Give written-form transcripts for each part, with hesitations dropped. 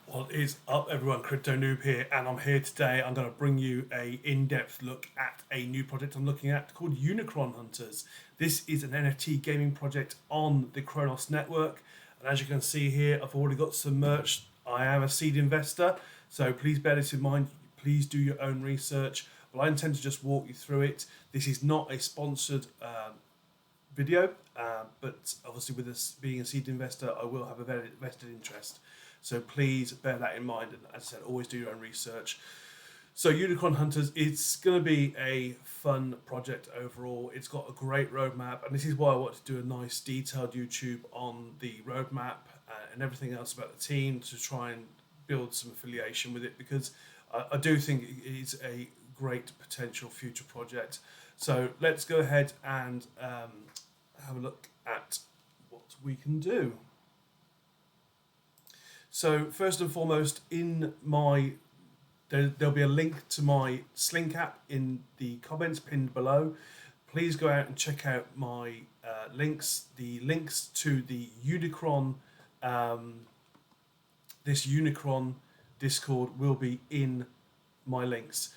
What is up, everyone? Crypto Noob here, and I'm here today. I'm going to bring you a in-depth look at a new project I'm looking at called Unicron Hunters. This is an NFT gaming project on the Kronos network, and as you can see here, I've already got some merch. I am a seed investor, so please bear this in mind. Please do your own research, but I intend to just walk you through it. This is not a sponsored video, but obviously with this being a seed investor, I will have a very vested interest. So please bear that in mind, and as I said, always do your own research. So Unicron Hunters, it's going to be a fun project overall. It's got a great roadmap, and this is why I want to do a nice detailed YouTube on the roadmap and everything else about the team to try and build some affiliation with it, because I do think it is a great potential future project. So let's go ahead and have a look at what we can do. So first and foremost, there'll be a link to my Slink app in the comments pinned below. Please go out and check out my links. The links to the Unicron, this Unicron Discord will be in my links.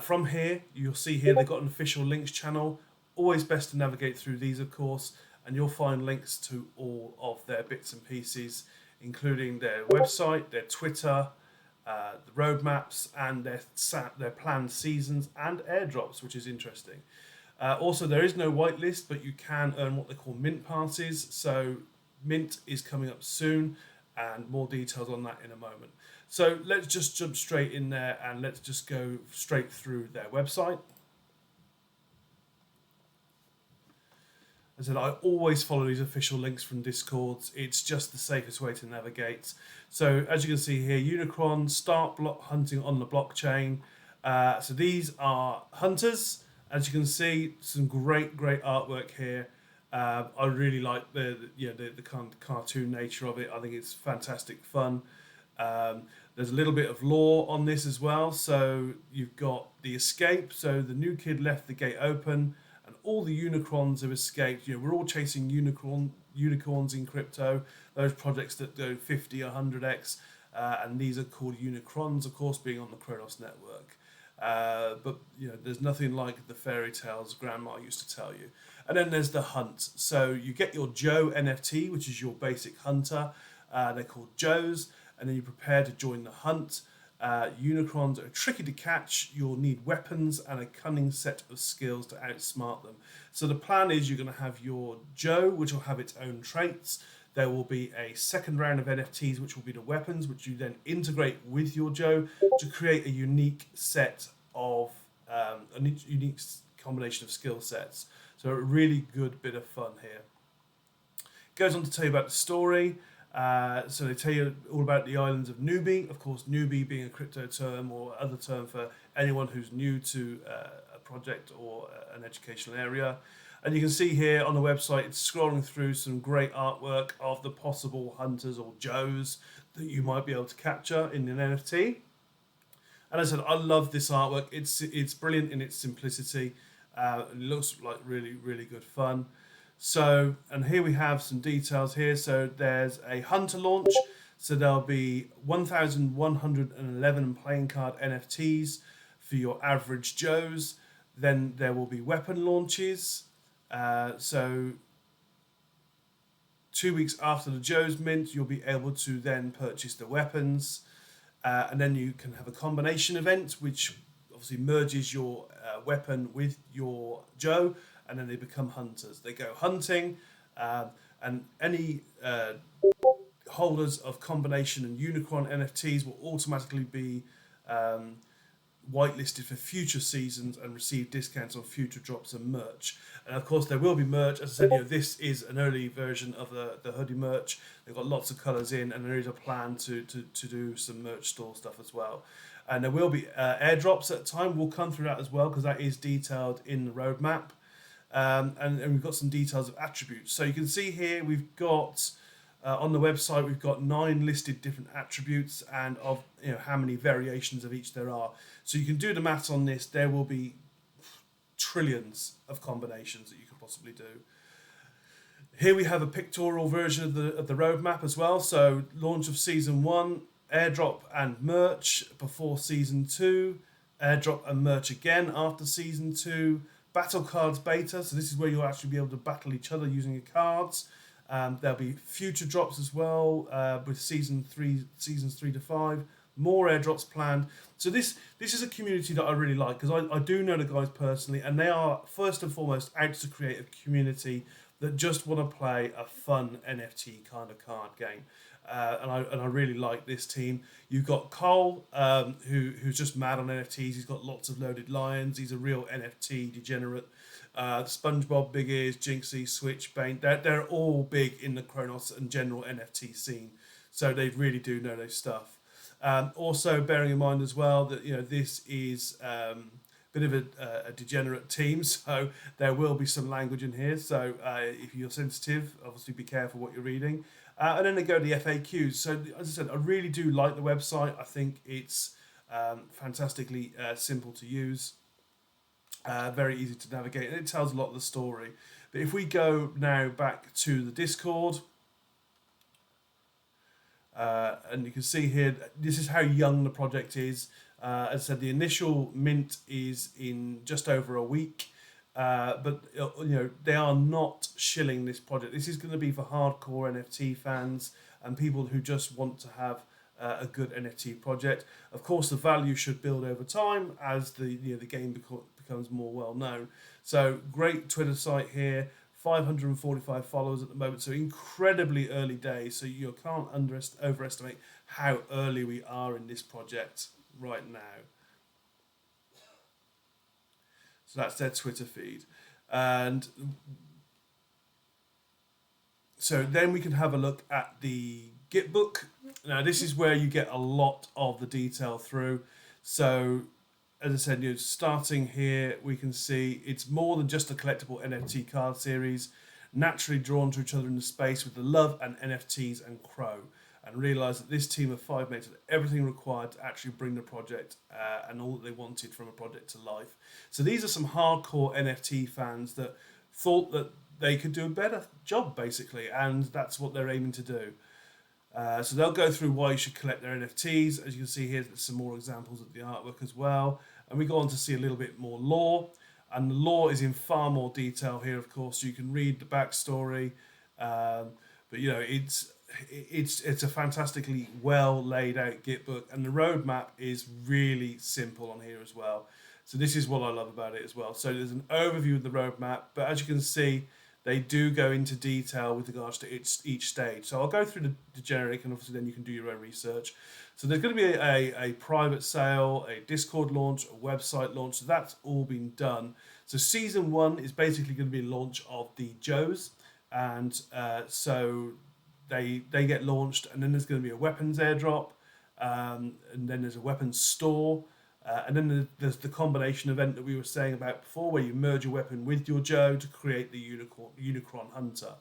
From here, you'll see here they've got an official links channel. Always best to navigate through these, of course, and you'll find links to all of their bits and pieces, including their website, their Twitter, the roadmaps, and their planned seasons and airdrops, which is interesting. Also, there is no whitelist, but you can earn what they call mint passes. So mint is coming up soon, and more details on that in a moment. So let's just jump straight in there, and let's just go straight through their website. As I said, I always follow these official links from Discords. It's just the safest way to navigate. So as you can see here, Unicron, start block hunting on the blockchain. So these are hunters. As you can see, some great artwork here. I really like the kind of cartoon nature of it. I think it's fantastic fun. There's a little bit of lore on this as well. So you've got the escape. So the new kid left the gate open, and all the Unicrons have escaped. We're all chasing unicorns in crypto, those projects that go 50, 100x, and these are called Unicrons, of course, being on the Kronos network. But there's nothing like the fairy tales grandma used to tell you. And then there's the hunt. So you get your Joe NFT, which is your basic hunter. They're called Joes, and then you prepare to join the hunt. Unicrons are tricky to catch. You'll need weapons and a cunning set of skills to outsmart them. So the plan is you're going to have your Joe, which will have its own traits. There will be a second round of NFTs, which will be the weapons, which you then integrate with your Joe to create a unique set of a unique combination of skill sets. So a really good bit of fun here. Goes on to tell you about the story. So they tell you all about the islands of Newbie. Of course, Newbie being a crypto term or other term for anyone who's new to a project or an educational area. And you can see here on the website, it's scrolling through some great artwork of the possible hunters or Joes that you might be able to capture in an NFT. And as I said, I love this artwork. It's brilliant in its simplicity. It looks like really, really good fun. So, and here we have some details here. So there's a hunter launch. So there'll be 1,111 playing card NFTs for your average Joes. Then there will be weapon launches. So 2 weeks after the Joe's mint, you'll be able to then purchase the weapons. And then you can have a combination event, which obviously merges your weapon with your Joe, and then they become hunters. They go hunting, and any holders of combination and Unicron NFTs will automatically be um, whitelisted for future seasons and receive discounts on future drops and merch. And of course, there will be merch. As I said, this is an early version of the hoodie merch. They've got lots of colours in, and there is a plan to do some merch store stuff as well. And there will be airdrops at the time. We'll come through that as well because that is detailed in the roadmap. And we've got some details of attributes. So you can see here we've got on the website we've got 9 listed different attributes and of how many variations of each there are. So you can do the maths on this. There will be trillions of combinations that you could possibly do. Here we have a pictorial version of the roadmap as well. So launch of season 1, airdrop and merch before season 2, airdrop and merch again after season 2, battle cards beta. So this is where you'll actually be able to battle each other using your cards. There'll be future drops as well with seasons 3 to 5. More airdrops planned. So this is a community that I really like because I do know the guys personally, and they are first and foremost out to create a community that just want to play a fun NFT kind of card game. And I really like this team. You've got Cole, who's just mad on NFTs. He's got lots of loaded lions. He's a real NFT degenerate. SpongeBob, Big Ears, Jinxie, Switch, Bane. They're all big in the Kronos and general NFT scene. So they really do know their stuff. Also, bearing in mind as well that this is a bit of a degenerate team, so there will be some language in here. So if you're sensitive, obviously be careful what you're reading. And then they go to the FAQs. So as I said, I really do like the website. I think it's fantastically simple to use, very easy to navigate, and it tells a lot of the story. But if we go now back to the Discord, and you can see here, this is how young the project is. As I said, the initial mint is in just over a week, but they are not shilling this project. This is going to be for hardcore NFT fans and people who just want to have a good NFT project. Of course, the value should build over time as the game becomes more well known. So great Twitter site here. 545 followers at the moment, so incredibly early days. So you can't overestimate how early we are in this project right now. So that's their Twitter feed. And so then we can have a look at the Gitbook. Now this is where you get a lot of the detail through. So as I said, starting here, we can see it's more than just a collectible NFT card series, naturally drawn to each other in the space with the love and NFTs and Crow, and realise that this team of 5 mates had everything required to actually bring the project and all that they wanted from a project to life. So these are some hardcore NFT fans that thought that they could do a better job, basically, and that's what they're aiming to do. So they'll go through why you should collect their NFTs. As you can see here, there's some more examples of the artwork as well. And we go on to see a little bit more lore. And the lore is in far more detail here, of course. So you can read the backstory. But, it's a fantastically well laid out Gitbook. And the roadmap is really simple on here as well. So this is what I love about it as well. So there's an overview of the roadmap. But as you can see, they do go into detail with regards to each stage. So I'll go through the generic, and obviously then you can do your own research. So there's going to be a private sale, a Discord launch, a website launch. So that's all been done. So season 1 is basically going to be a launch of the Joes. And so they get launched, and then there's going to be a weapons airdrop. And then there's a weapons store. And then there's the combination event that we were saying about before, where you merge your weapon with your Joe to create the Unicron Hunter.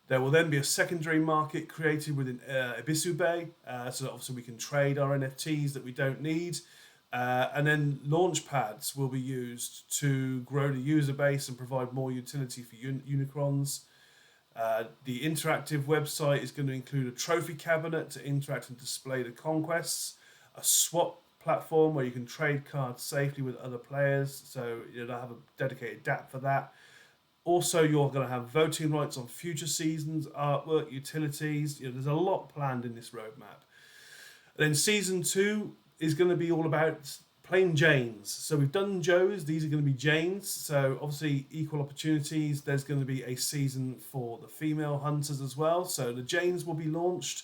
There will then be a secondary market created within Ibisu Bay, so that obviously we can trade our NFTs that we don't need. And then launch pads will be used to grow the user base and provide more utility for Unicrons. The interactive website is going to include a trophy cabinet to interact and display the conquests, a swap platform where you can trade cards safely with other players, so they'll have a dedicated DApp for that. Also, you're going to have voting rights on future seasons, artwork, utilities. There's a lot planned in this roadmap. And then season 2 is going to be all about plain Janes. So we've done Joes. These are going to be Janes. So obviously equal opportunities. There's going to be a season for the female hunters as well. So the Janes will be launched.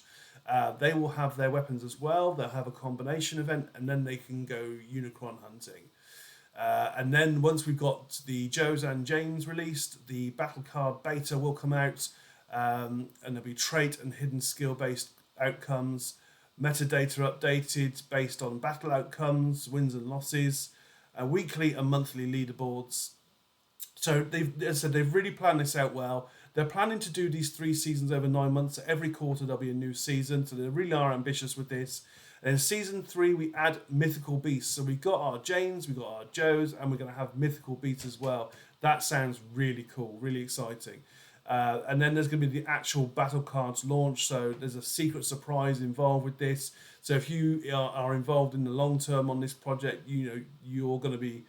They will have their weapons as well. They'll have a combination event, and then they can go Unicron hunting. And then once we've got the Joes and Janes released, the battle card beta will come out, and there'll be trait and hidden skill based outcomes, metadata updated based on battle outcomes, wins and losses, weekly and monthly leaderboards. So they've really planned this out well. They're planning to do these 3 seasons over 9 months. So every quarter there'll be a new season. So they really are ambitious with this. And in season 3 we add mythical beasts. So we've got our Janes, we've got our Joes, and we're going to have mythical beasts as well. That sounds really cool, really exciting. And then there's going to be the actual battle cards launch. So there's a secret surprise involved with this. So if you are involved in the long term on this project, you're going to be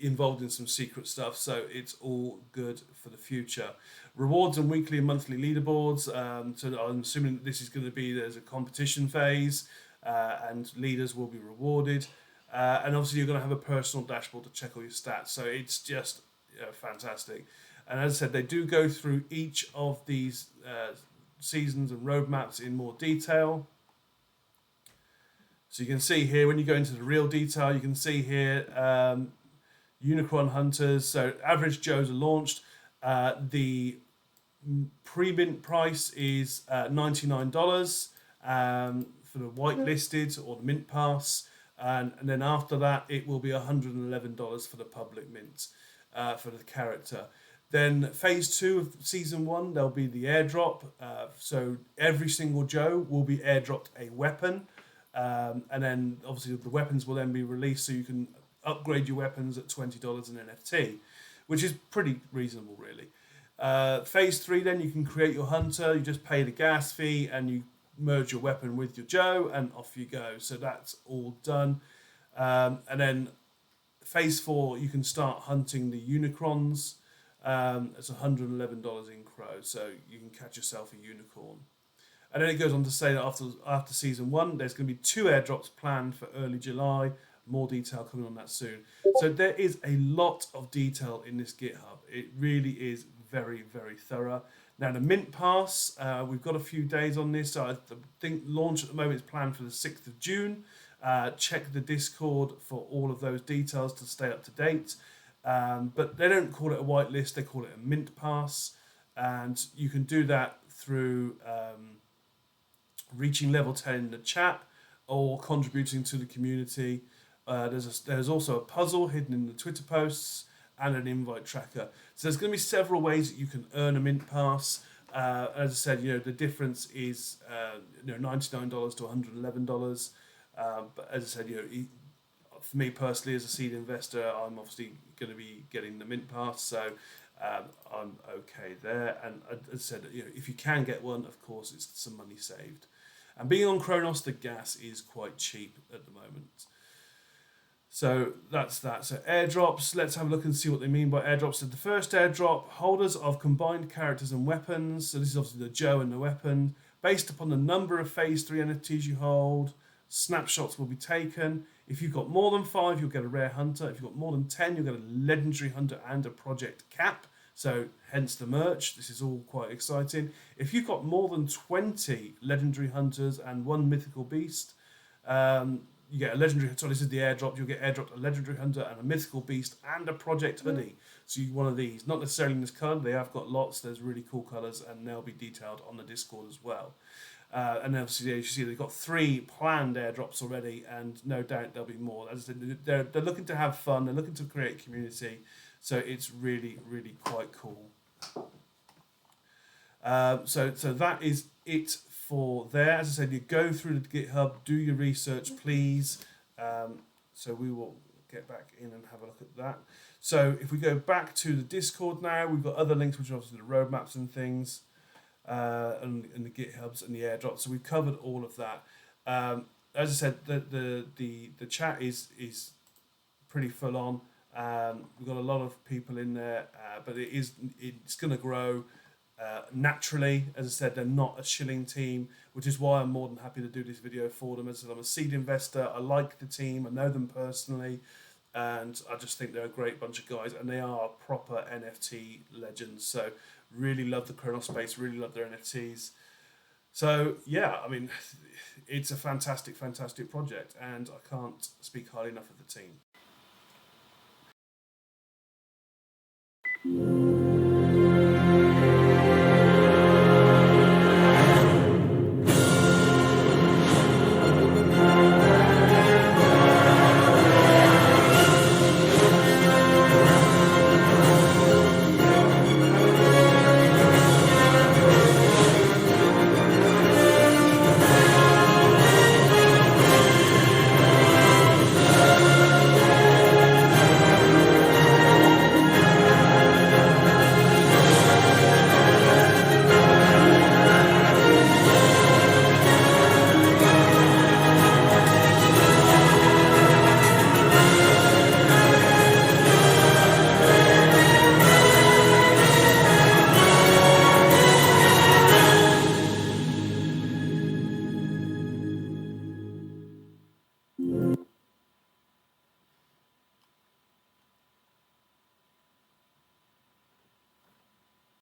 involved in some secret stuff. So it's all good for the future. Rewards and weekly and monthly leaderboards. So I'm assuming this is going to be, there's a competition phase, and leaders will be rewarded. And obviously you're going to have a personal dashboard to check all your stats. So it's just fantastic. And as I said, they do go through each of these seasons and roadmaps in more detail. So you can see here, when you go into the real detail, you can see here Unicron Hunters. So average Joes are launched. The pre-mint price is $99 for the whitelisted or the mint pass. And then after that, it will be $111 for the public mint for the character. Then phase 2 of season 1, there'll be the airdrop. So every single Joe will be airdropped a weapon. And then obviously the weapons will then be released, so you can upgrade your weapons at $20 an NFT, which is pretty reasonable, really. Phase 3, then you can create your hunter. You just pay the gas fee and you merge your weapon with your Joe, and off you go. So that's all done. And then phase 4, you can start hunting the Unicrons. It's $111 in Crow, so you can catch yourself a unicorn. And then it goes on to say that after season 1, there's going to be 2 airdrops planned for early July. More detail coming on that soon. So there is a lot of detail in this GitHub. It really is very, very thorough. Now the Mint Pass, we've got a few days on this. So I think launch at the moment is planned for the 6th of June. Check the Discord for all of those details to stay up to date. But they don't call it a whitelist, they call it a Mint Pass. And you can do that through reaching level 10 in the chat or contributing to the community. There's also a puzzle hidden in the Twitter posts and an invite tracker. So there's going to be several ways that you can earn a Mint Pass. As I said, the difference is $99 to $111. But as I said, for me personally, as a seed investor, I'm obviously going to be getting the Mint Pass, so I'm okay there. And as I said, if you can get one, of course, it's some money saved. And being on Kronos, the gas is quite cheap at the moment. So that's that. So airdrops, let's have a look and see what they mean by airdrops. So the first airdrop, holders of combined characters and weapons. So this is obviously the Joe and the weapon. Based upon the number of phase 3 NFTs you hold, snapshots will be taken. If you've got more than 5, you'll get a rare hunter. If you've got more than 10, you'll get a legendary hunter and a project cap. So hence the merch. This is all quite exciting. If you've got more than 20 legendary hunters and 1 mythical beast, you get a legendary. So this is the airdrop. You'll get airdropped a legendary hunter and a mythical beast and a project hoodie. So you one of these. Not necessarily in this colour. They have got lots. There's really cool colours, and they'll be detailed on the Discord as well. And obviously, as you see, they've got 3 planned airdrops already, and no doubt there'll be more. As I said, they're looking to have fun. They're looking to create a community. So it's really, really quite cool. So that is it for there. As I said, you go through the GitHub, do your research, please. So we will get back in and have a look at that. So if we go back to the Discord now, we've got other links, which are obviously the roadmaps and things, and the GitHubs and the airdrops. So we've covered all of that. As I said, the chat is pretty full on. We've got a lot of people in there, but it's going to grow. naturally. As I said, they're not a shilling team, which is why I'm more than happy to do this video for them. As I said, I'm a seed investor. I like the team. I know them personally. And I just think they're a great bunch of guys, and they are proper NFT legends. So really love the Chronos space, really love their NFTs. So yeah, I mean, it's a fantastic, fantastic project, and I can't speak highly enough of the team.